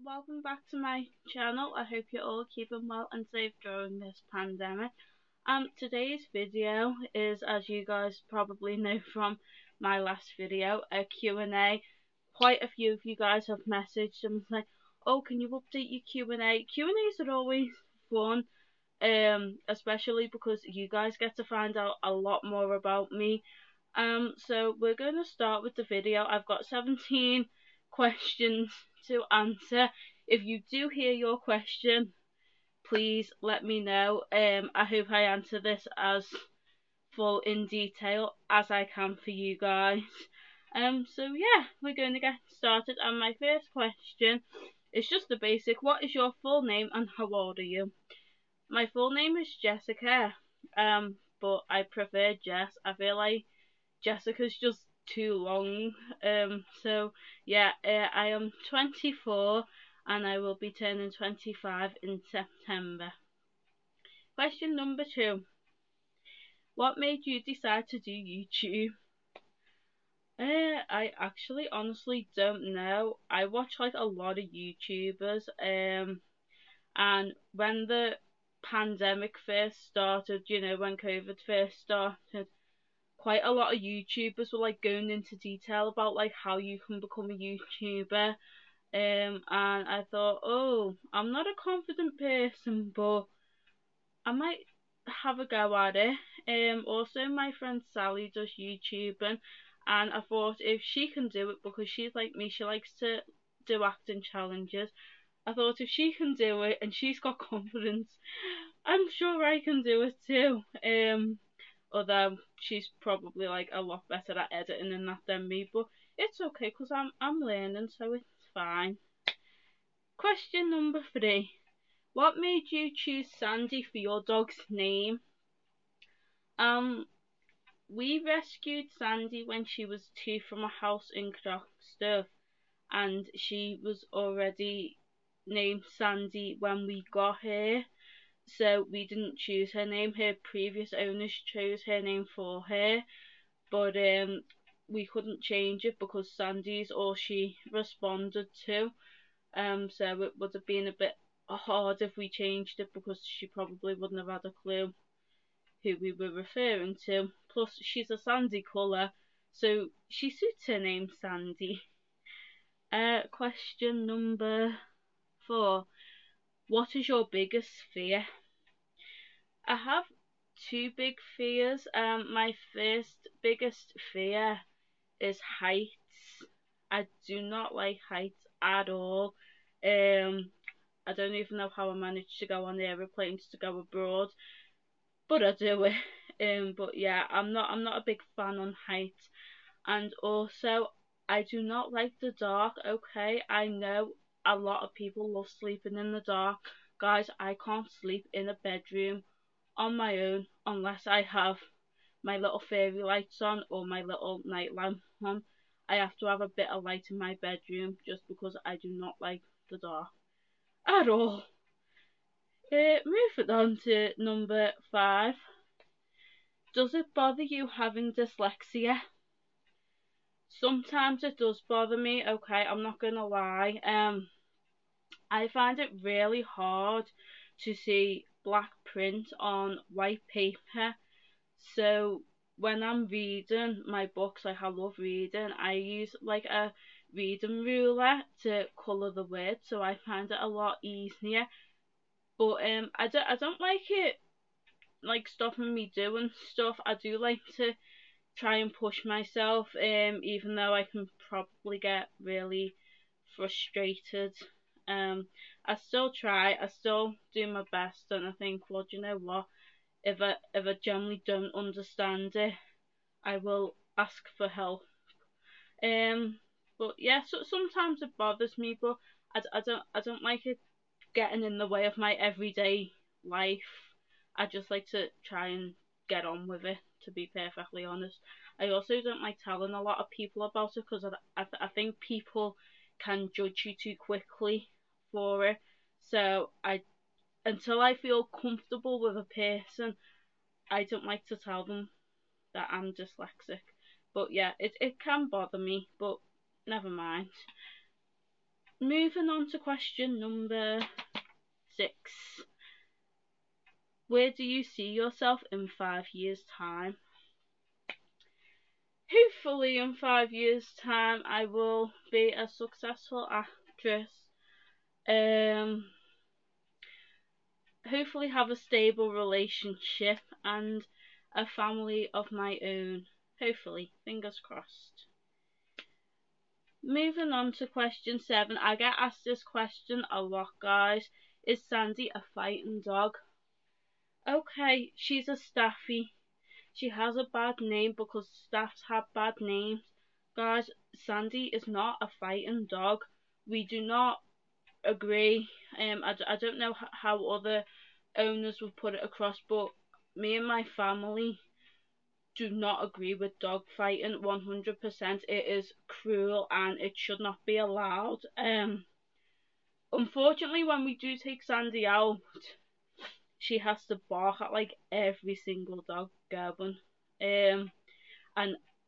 welcome back to my channel. I hope you're all keeping well and safe during this pandemic. Today's video is, as you guys probably know from my last video, a Q&A. Quite a few of you guys have messaged and like, oh, can you update your Q&A? Q&As are always fun, especially because you guys get to find out a lot more about me. So we're going to start with the video. I've got 17 questions to answer. If you do hear your question, please let me know. I hope I answer this as full in detail as I can for you guys. So yeah, we're going to get started. And my first question is just the basic. What is your full name and how old are you? My full name is Jessica. But I prefer Jess. I feel like Jessica's just too long. So yeah, I am 24 and I will be turning 25 in September. Question number 2. What made you decide to do YouTube? I actually honestly don't know. I watch like a lot of YouTubers, and when the pandemic first started, when COVID first started, quite a lot of YouTubers were like going into detail about like how you can become a YouTuber. And I thought, oh, I'm not a confident person, but I might have a go at it. Also my friend Sally does YouTubing, and I thought if she can do it, because she's like me, she likes to do acting challenges. I thought if she can do it and she's got confidence, I'm sure I can do it too. Although she's probably like a lot better at editing and that than me, but it's okay because I'm learning, so it's fine. Question number 3. What made you choose Sandy for your dog's name? We rescued Sandy when she was 2 from a house in Croxteth, and she was already named Sandy when we got her. So we didn't choose her name. Her previous owners chose her name for her, but we couldn't change it because Sandy's all she responded to. So it would have been a bit hard if we changed it because she probably wouldn't have had a clue who we were referring to. Plus, she's a sandy colour, so she suits her name Sandy. Question number 4. What is your biggest fear? I have 2 big fears. My first biggest fear is heights. I do not like heights at all. I don't even know how I managed to go on aeroplanes to go abroad, but I do it. But yeah, I'm not a big fan on heights, and also I do not like the dark. Okay, I know a lot of people love sleeping in the dark. Guys, I can't sleep in a bedroom on my own unless I have my little fairy lights on or my little night lamp on. I have to have a bit of light in my bedroom just because I do not like the dark at all. Moving on to number 5. Does it bother you having dyslexia? Sometimes it does bother me, okay, I'm not gonna lie. I find it really hard to see black print on white paper. So when I'm reading my books, like I love reading, I use like a reading ruler to colour the words, so I find it a lot easier. But I don't like it like stopping me doing stuff. I do like to try and push myself, even though I can probably get really frustrated. I still try, I still do my best, and I think, well, do you know what? If I generally don't understand it, I will ask for help. But yeah, so sometimes it bothers me, but I don't like it getting in the way of my everyday life. I just like to try and get on with it, to be perfectly honest. I also don't like telling a lot of people about it because I think people can judge you too quickly for it. So until I feel comfortable with a person, I don't like to tell them that I'm dyslexic. But yeah, it can bother me, but never mind. Moving on to question number 6. Where do you see yourself in 5 years' time? Hopefully in 5 years' time I will be a successful actress. Hopefully have a stable relationship and a family of my own. Hopefully, fingers crossed. Moving on to question 7. I get asked this question a lot, guys. Is Sandy a fighting dog? Okay, she's a staffy. She has a bad name because staffs have bad names. Guys, Sandy is not a fighting dog. We do not agree. I don't know how other owners would put it across, but me and my family do not agree with dog fighting 100%. It is cruel and it should not be allowed. Unfortunately, when we do take Sandy out, she has to bark at like every single dog going. And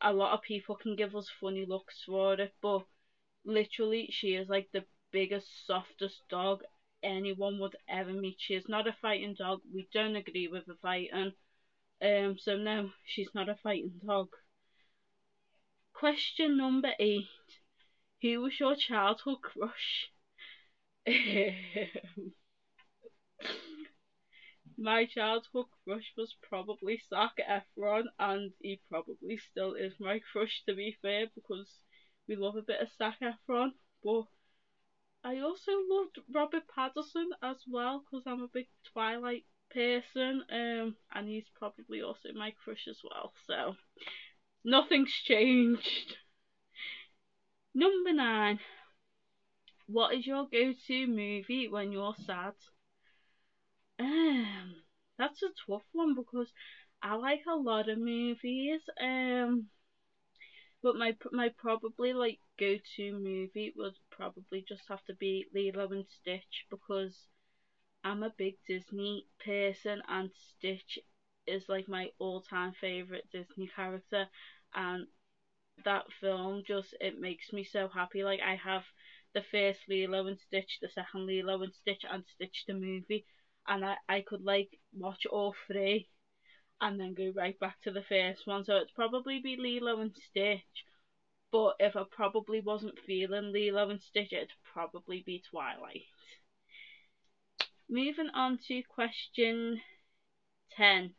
a lot of people can give us funny looks for it, but literally she is like the biggest, softest dog anyone would ever meet. She is not a fighting dog. We don't agree with the fighting. So no, she's not a fighting dog. Question number 8. Who was your childhood crush? My childhood crush was probably Zac Efron, and he probably still is my crush, to be fair, because we love a bit of Zac Efron. But I also loved Robert Pattinson as well, because I'm a big Twilight person, and he's probably also my crush as well, so nothing's changed. Number 9. What is your go-to movie when you're sad? That's a tough one because I like a lot of movies. But my probably like go-to movie would probably just have to be Lilo and Stitch, because I'm a big Disney person and Stitch is like my all-time favorite Disney character, and that film just, it makes me so happy. Like, I have the first Lilo and Stitch, the second Lilo and Stitch, and Stitch the movie, and I could like watch all 3 and then go right back to the first one. So it'd probably be Lilo and Stitch. But if I probably wasn't feeling Lilo and Stitch, it'd probably be Twilight. Moving on to question 10.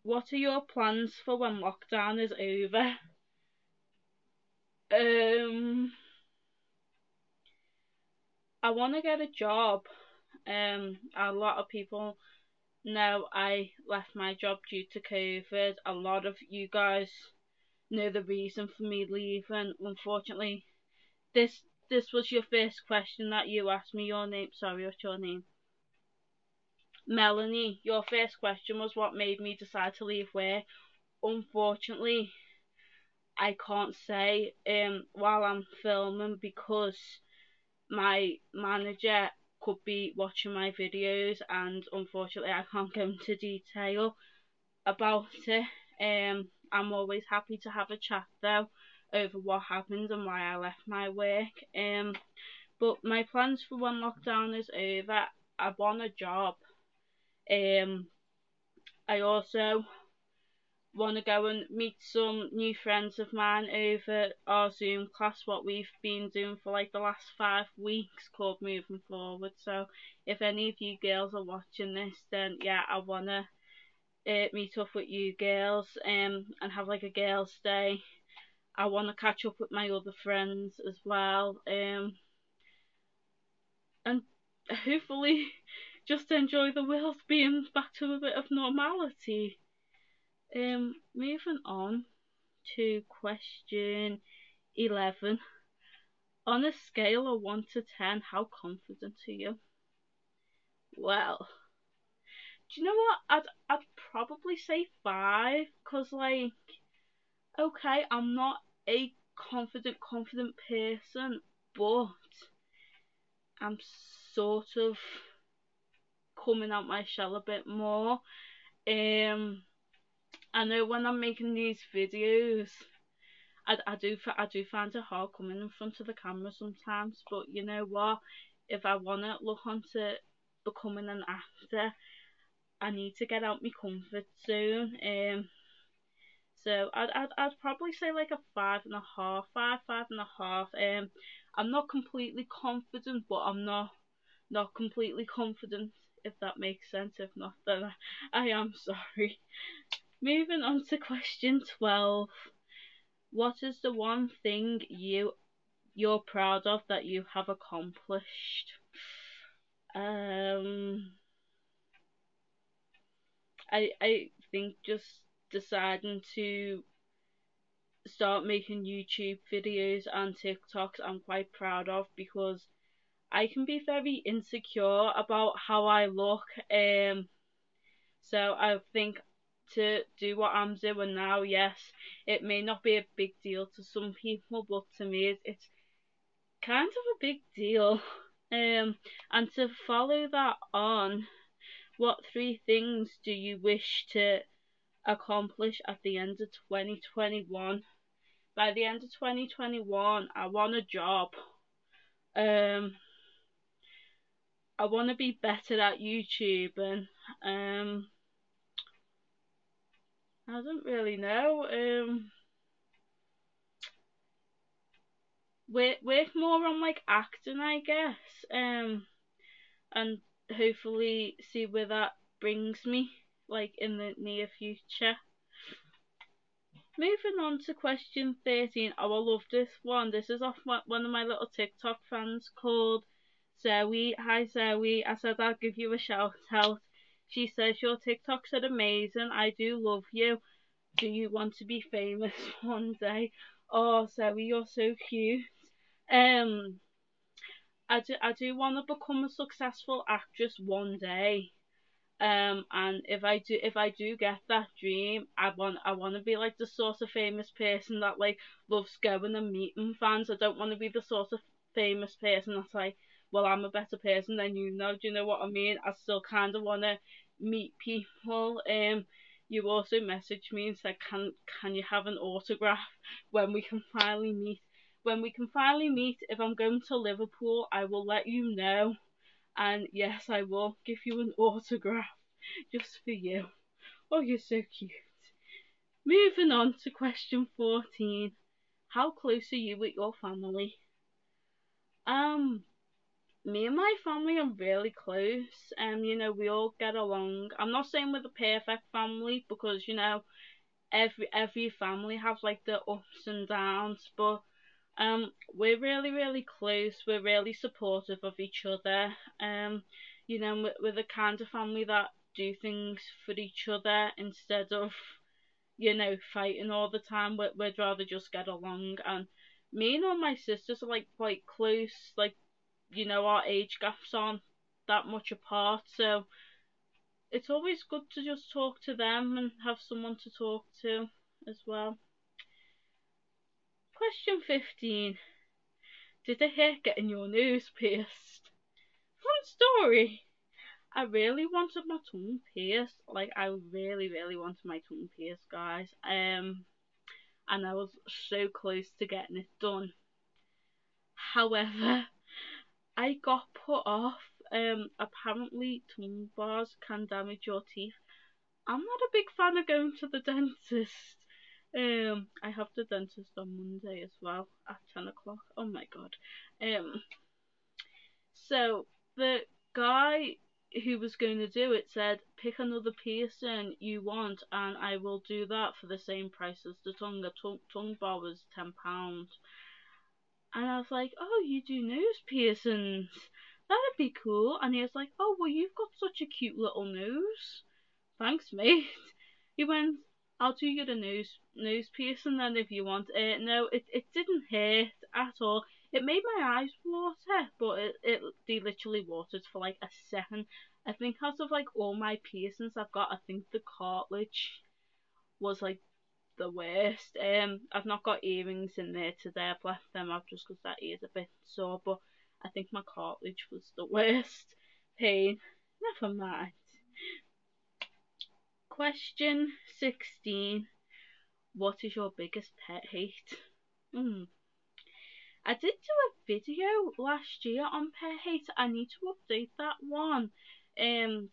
What are your plans for when lockdown is over? I want to get a job. A lot of people know I left my job due to COVID. A lot of you guys know the reason for me leaving. Unfortunately, this was your first question that you asked me. Your name, sorry, what's your name? Melanie. Your first question was what made me decide to leave work. Unfortunately, I can't say while I'm filming, because my manager could be watching my videos, and unfortunately I can't go into detail about it. I'm always happy to have a chat though over what happened and why I left my work. But my plans for when lockdown is over, I want a job. I also want to go and meet some new friends of mine over our Zoom class, what we've been doing for like the last 5 weeks, called Moving Forward. So if any of you girls are watching this, then yeah, I want to meet up with you girls and have like a girls' day. I want to catch up with my other friends as well, and hopefully just enjoy the world being back to a bit of normality. Moving on to question 11. On a scale of 1 to 10, how confident are you? Well, do you know what? I'd probably say 5, because like, okay, I'm not a confident person, but I'm sort of coming out my shell a bit more. I know when I'm making these videos, I do find it hard coming in front of the camera sometimes, but you know what? If I wanna look onto becoming an actor, I need to get out my comfort zone. So I'd probably say like a 5.5, five and a half. I'm not completely confident, but I'm not completely confident, if that makes sense. If not, then I am sorry. Moving on to question 12. What is the one thing you're proud of that you have accomplished? Um, I think just deciding to start making YouTube videos and TikToks I'm quite proud of, because I can be very insecure about how I look. So I think to do what I'm doing now, yes, it may not be a big deal to some people, but to me it's kind of a big deal. And to follow that on, what three things do you wish to accomplish at the end of 2021? By the end of 2021, I want a job. Um, I want to be better at YouTube, and I don't really know. Work more on like acting, I guess. And hopefully see where that brings me, like in the near future. Moving on to question 13. Oh, I love this one. This is off one of my little TikTok fans called Zoe. Hi Zoe. I said I'll give you a shout out. She says your TikToks are amazing. I do love you. Do you want to be famous one day? Oh Zoe, you're so cute. Um, I do want to become a successful actress one day. And if I do get that dream, I want to be like the sort of famous person that like loves going and meeting fans. I don't want to be the sort of famous person that's like, well, I'm a better person than you know. Do you know what I mean? I still kind of want to meet people. You also messaged me and said, can you have an autograph when we can finally meet? When we can finally meet, if I'm going to Liverpool, I will let you know. And yes, I will give you an autograph just for you. Oh, you're so cute. Moving on to question 14. How close are you with your family? Um, Me and my family are really close. We all get along. I'm not saying we're the perfect family, because every family has like the ups and downs, but we're really really close. We're really supportive of each other. We're the kind of family that do things for each other instead of fighting all the time. We'd rather just get along. And me and all my sisters are like quite close. Like, our age gaps aren't that much apart, so it's always good to just talk to them and have someone to talk to as well. Question 15. Did I hear getting your nose pierced? Fun story. I really wanted my tongue pierced. Like, I really, really wanted my tongue pierced, guys. And I was so close to getting it done. However, I got put off. Apparently tongue bars can damage your teeth. I'm not a big fan of going to the dentist. I have the dentist on Monday as well at 10 o'clock. Oh my god. So the guy who was going to do it said, pick another piercing you want and I will do that for the same price as the tongue. A tongue bar was £10. And I was like, oh, you do nose piercings? That'd be cool. And he was like, oh, well, you've got such a cute little nose. Thanks, mate. He went, I'll do you the nose piercing then if you want. No, it didn't hurt at all. It made my eyes water, but they literally watered for like a second. I think out of like all my piercings I've got, I think the cartilage was like the worst. I've not got earrings in there today. I've left them out just because that ear's a bit sore, but I think my cartilage was the worst pain. Never mind. Question 16. What is your biggest pet hate? Mm. I did do a video last year on pet hate. I need to update that one.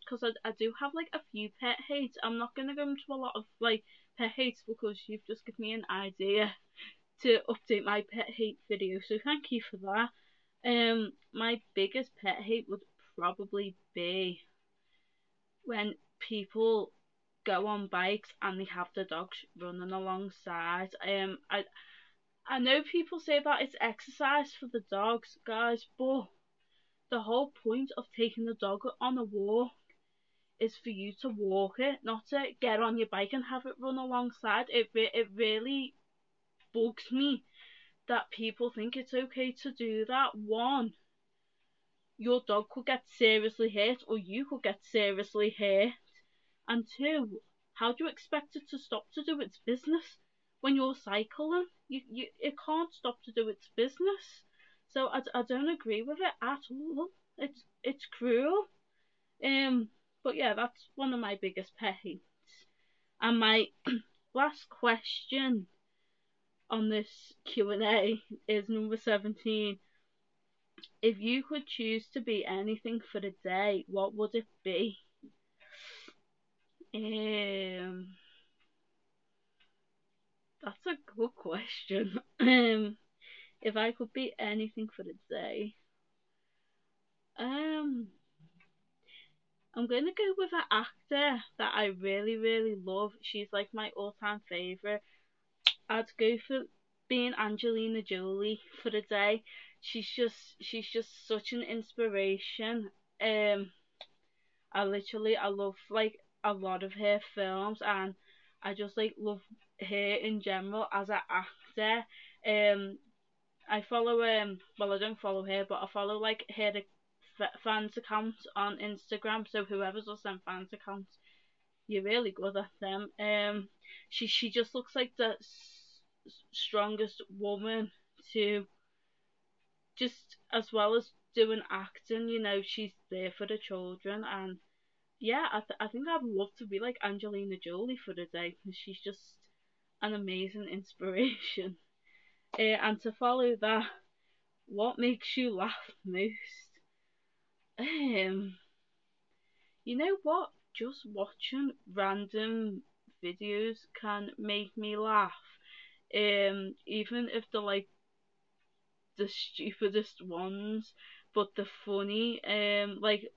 'Cause I do have like a few pet hates. I'm not gonna go into a lot of like pet hates because you've just given me an idea to update my pet hate video. So thank you for that. My biggest pet hate would probably be when people go on bikes and they have the dogs running alongside. I know people say that it's exercise for the dogs, guys, but the whole point of taking the dog on a walk is for you to walk it, not to get on your bike and have it run alongside. It really bugs me that people think it's okay to do that. One, your dog could get seriously hurt, or you could get seriously hurt. And two, how do you expect it to stop to do its business when you're cycling? It can't stop to do its business. So I don't agree with it at all. It's cruel. Um, but yeah, that's one of my biggest pet hates. And my last question on this Q&A is number 17. If you could choose to be anything for the day, what would it be? Um, that's a good question. If I could be anything for the day, um, I'm gonna go with an actor that I really, really love. She's like my all-time favorite. I'd go for being Angelina Jolie for the day. She's just such an inspiration. Um, I love like a lot of her films, and I just like love her in general as an actor. I follow well, I don't follow her, but I follow like her fans accounts on Instagram. So whoever does them fans accounts, you're really good at them. She just looks like the strongest woman to just as well as doing acting. You know, she's there for the children, and yeah, I think I'd love to be like Angelina Jolie for the day because she's just an amazing inspiration. And to follow that, what makes you laugh most? Um, you know what? Just watching random videos can make me laugh. Even if they're like the stupidest ones, but they're funny. Like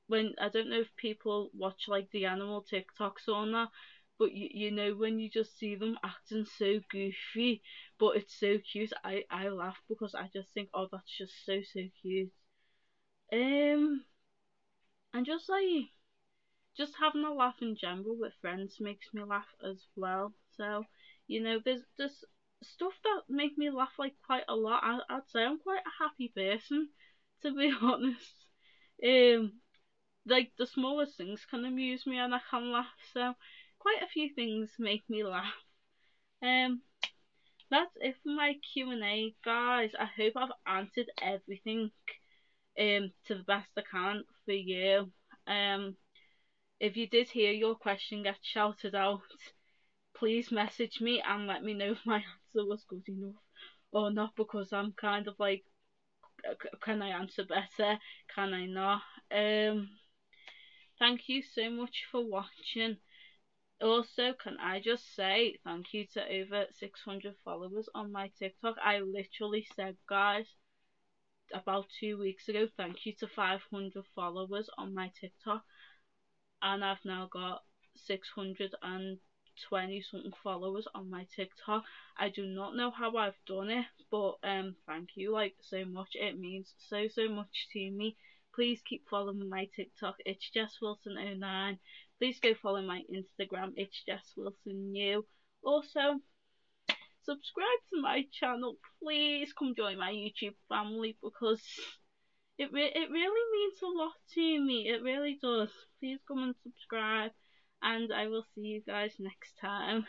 when I don't know if people watch like the animal TikToks or not, but you know when you just see them acting so goofy, but it's so cute. I laugh because I just think, oh, that's just so cute. Um, and just having a laugh in general with friends makes me laugh as well. So, you know, there's stuff that make me laugh like quite a lot. I'd say I'm quite a happy person, to be honest. Um, like the smallest things can amuse me and I can laugh. So, quite a few things make me laugh. Um, that's it for my Q&A, guys. I hope I've answered everything to the best I can for you. Um, if you did hear your question get shouted out, please message me and let me know if my answer was good enough or not, because I'm kind of like, can I answer better? Can I not? Thank you so much for watching. Also, can I just say thank you to over 600 followers on my TikTok. I literally said, guys, about 2 weeks ago, thank you to 500 followers on my TikTok, and I've now got 620 something followers on my TikTok. I do not know how I've done it, but thank you like so much. It means so much to me. Please keep following my TikTok. It's Jess Wilson09. Please go follow my Instagram. It's Jess Wilson New. Also, subscribe to my channel. Please come join my YouTube family because it really means a lot to me. It really does. Please come and subscribe, and I will see you guys next time.